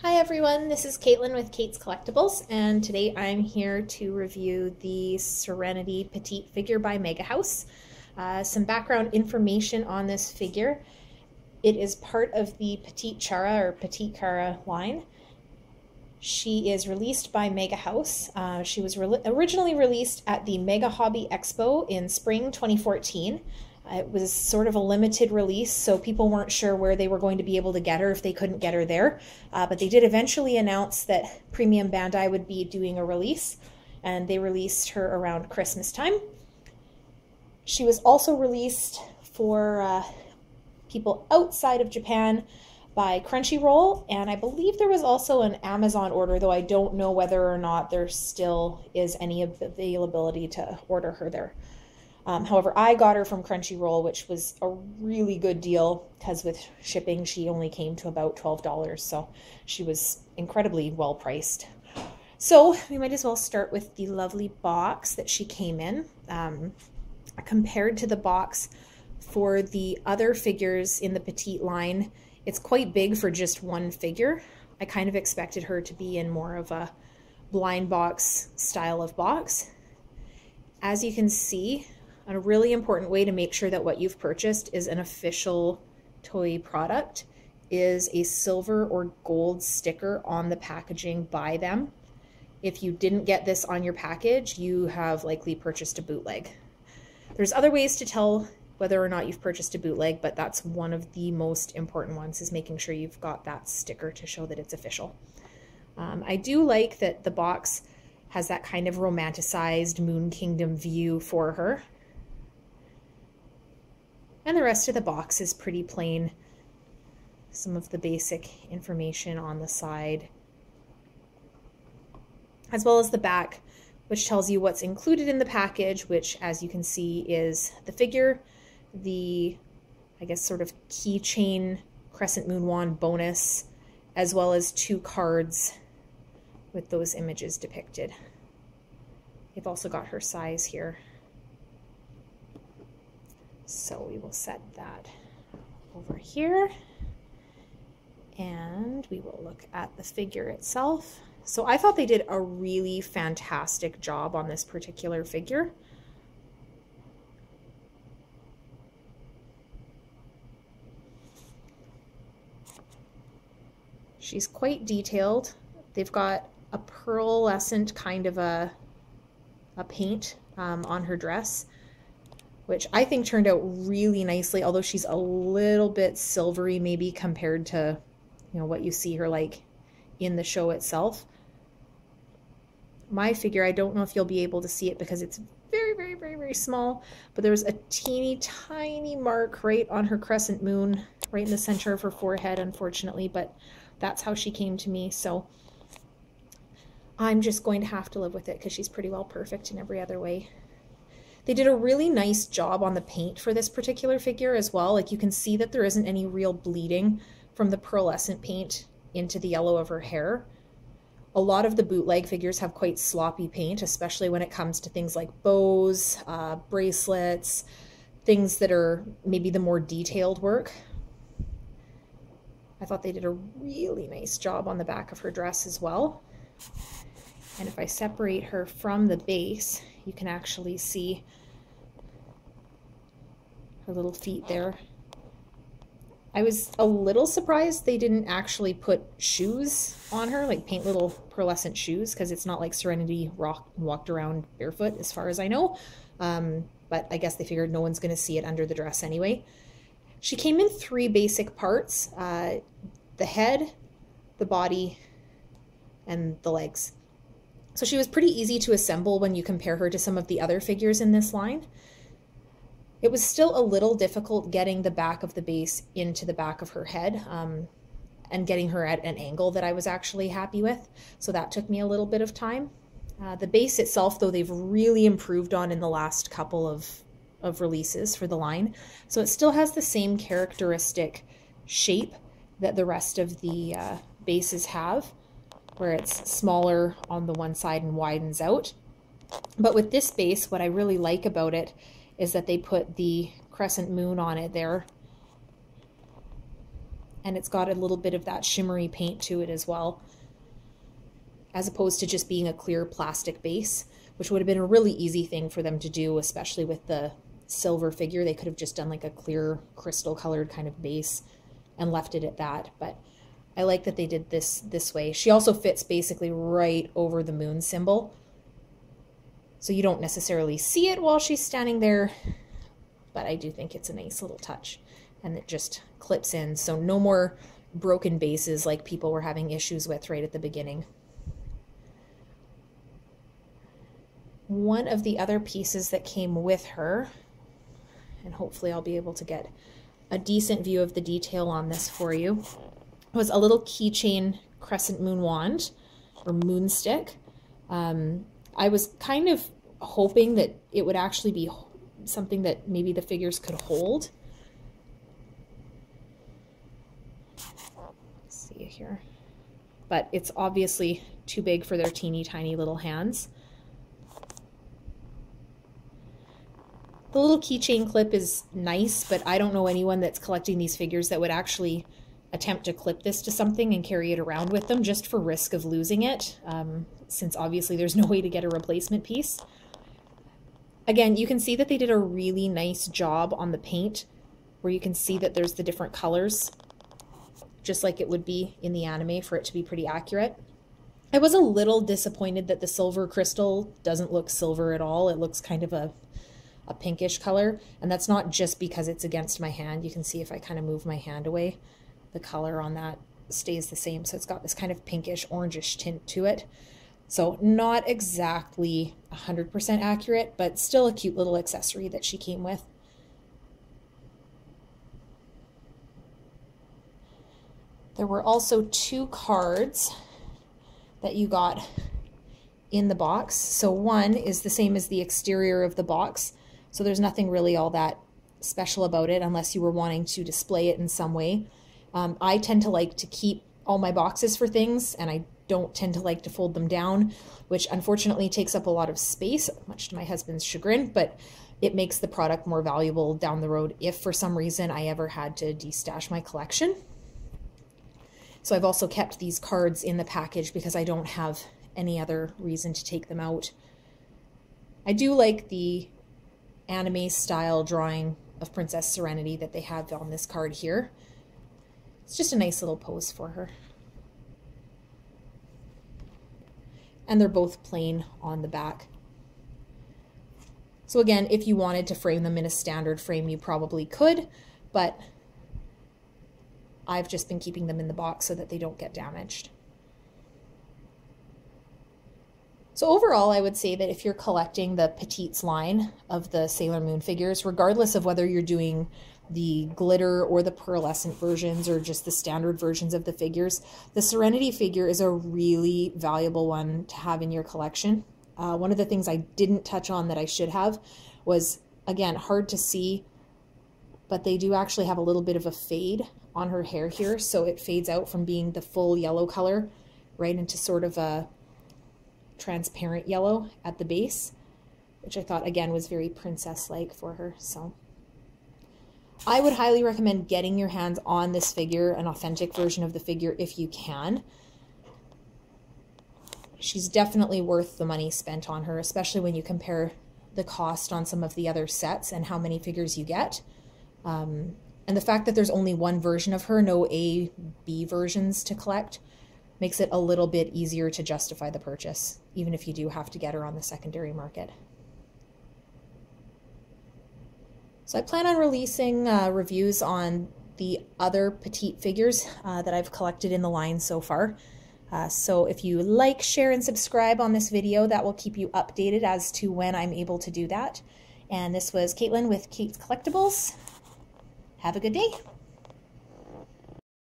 Hi everyone, this is Caitlin with Kait's Collectibles, and today I'm here to review the Serenity Petite figure by Mega House. Some background information on this figure. It is part of the Petit Chara or Petit Chara line. She is released by Mega House. She was originally released at the Mega Hobby Expo in spring 2014. It was sort of a limited release, so people weren't sure where they were going to be able to get her if they couldn't get her there. But they did eventually announce that Premium Bandai would be doing a release, and they released her around Christmas time. She was also released for people outside of Japan by Crunchyroll, and I believe there was also an Amazon order, though I don't know whether or not there still is any availability to order her there. However, I got her from Crunchyroll, which was a really good deal because with shipping, she only came to about $12, so she was incredibly well priced. So we might as well start with the lovely box that she came in. Compared to the box for the other figures in the Petite line, it's quite big for just one figure. I kind of expected her to be in more of a blind box style of box. As you can see, a really important way to make sure that what you've purchased is an official toy product is a silver or gold sticker on the packaging by them. If you didn't get this on your package, you have likely purchased a bootleg. There's other ways to tell whether or not you've purchased a bootleg, but that's one of the most important ones, is making sure you've got that sticker to show that it's official. I do like that the box has that kind of romanticized Moon Kingdom view for her. And the rest of the box is pretty plain. Some of the basic information on the side, as well as the back, which tells you what's included in the package, which, as you can see, is the figure, the, I guess, sort of keychain crescent moon wand bonus, as well as 2 cards with those images depicted. They've also got her size here. So we will set that over here, and we will look at the figure itself. So I thought they did a really fantastic job on this particular figure. She's quite detailed. They've got a pearlescent kind of a paint on her dress, which I think turned out really nicely, although she's a little bit silvery maybe compared to, you know, what you see her like in the show itself. My figure, I don't know if you'll be able to see it because it's very, very, very, very small, but there's a teeny tiny mark right on her crescent moon, right in the center of her forehead, unfortunately, but that's how she came to me, so I'm just going to have to live with it because she's pretty well perfect in every other way. They did a really nice job on the paint for this particular figure as well. Like, you can see that there isn't any real bleeding from the pearlescent paint into the yellow of her hair. A lot of the bootleg figures have quite sloppy paint, especially when it comes to things like bows, bracelets, things that are maybe the more detailed work. I thought they did a really nice job on the back of her dress as well. And if I separate her from the base, you can actually see her little feet there. I was a little surprised they didn't actually put shoes on her, like paint little pearlescent shoes, because it's not like Serenity walked around barefoot as far as I know. But I guess they figured no one's going to see it under the dress anyway. She came in 3 basic parts, the head, the body, and the legs. So she was pretty easy to assemble when you compare her to some of the other figures in this line. It was still a little difficult getting the back of the base into the back of her head and getting her at an angle that I was actually happy with. So that took me a little bit of time. The base itself, though, they've really improved on in the last couple of releases for the line. So it still has the same characteristic shape that the rest of the bases have, where it's smaller on the one side and widens out. But with this base, what I really like about it is that they put the crescent moon on it there and it's got a little bit of that shimmery paint to it as well, as opposed to just being a clear plastic base, which would have been a really easy thing for them to do, especially with the silver figure. They could have just done like a clear crystal colored kind of base and left it at that, but I like that they did this way. She also fits basically right over the moon symbol, so you don't necessarily see it while she's standing there, but I do think it's a nice little touch, and it just clips in, so no more broken bases like people were having issues with right at the beginning. One of the other pieces that came with her, and hopefully I'll be able to get a decent view of the detail on this for you, was a little keychain crescent moon wand or moon stick. I was kind of hoping that it would actually be something that maybe the figures could hold. Let's see here. But it's obviously too big for their teeny tiny little hands. The little keychain clip is nice, but I don't know anyone that's collecting these figures that would actually attempt to clip this to something and carry it around with them just for risk of losing it, since obviously there's no way to get a replacement piece. Again, you can see that they did a really nice job on the paint, where you can see that there's the different colors, just like it would be in the anime for it to be pretty accurate. I was a little disappointed that the silver crystal doesn't look silver at all. It looks kind of a pinkish color, and that's not just because it's against my hand. You can see if I kind of move my hand away, the color on that stays the same. So it's got this kind of pinkish orangish tint to it. So not exactly 100% accurate, but still a cute little accessory that she came with. There were also 2 cards that you got in the box. So one is the same as the exterior of the box. So there's nothing really all that special about it unless you were wanting to display it in some way. I tend to like to keep all my boxes for things, and I don't tend to like to fold them down, which unfortunately takes up a lot of space, much to my husband's chagrin, but it makes the product more valuable down the road if for some reason I ever had to destash my collection. So I've also kept these cards in the package because I don't have any other reason to take them out. I do like the anime style drawing of Princess Serenity that they have on this card here. It's just a nice little pose for her. And they're both plain on the back. So again, if you wanted to frame them in a standard frame, you probably could, but I've just been keeping them in the box so that they don't get damaged. So overall, I would say that if you're collecting the Petites line of the Sailor Moon figures, regardless of whether you're doing the glitter or the pearlescent versions or just the standard versions of the figures, the Serenity figure is a really valuable one to have in your collection. One of the things I didn't touch on that I should have was, again, hard to see, but they do actually have a little bit of a fade on her hair here, so it fades out from being the full yellow color right into sort of a transparent yellow at the base, which I thought again was very princess-like for her. So I would highly recommend getting your hands on this figure, an authentic version of the figure, if you can. She's definitely worth the money spent on her, especially when you compare the cost on some of the other sets and how many figures you get. And the fact that there's only one version of her, no A, B versions to collect, makes it a little bit easier to justify the purchase, even if you do have to get her on the secondary market. So I plan on releasing reviews on the other petite figures that I've collected in the line so far. So if you like, share, and subscribe on this video, that will keep you updated as to when I'm able to do that. And this was Caitlin with Kait's Collectibles. Have a good day.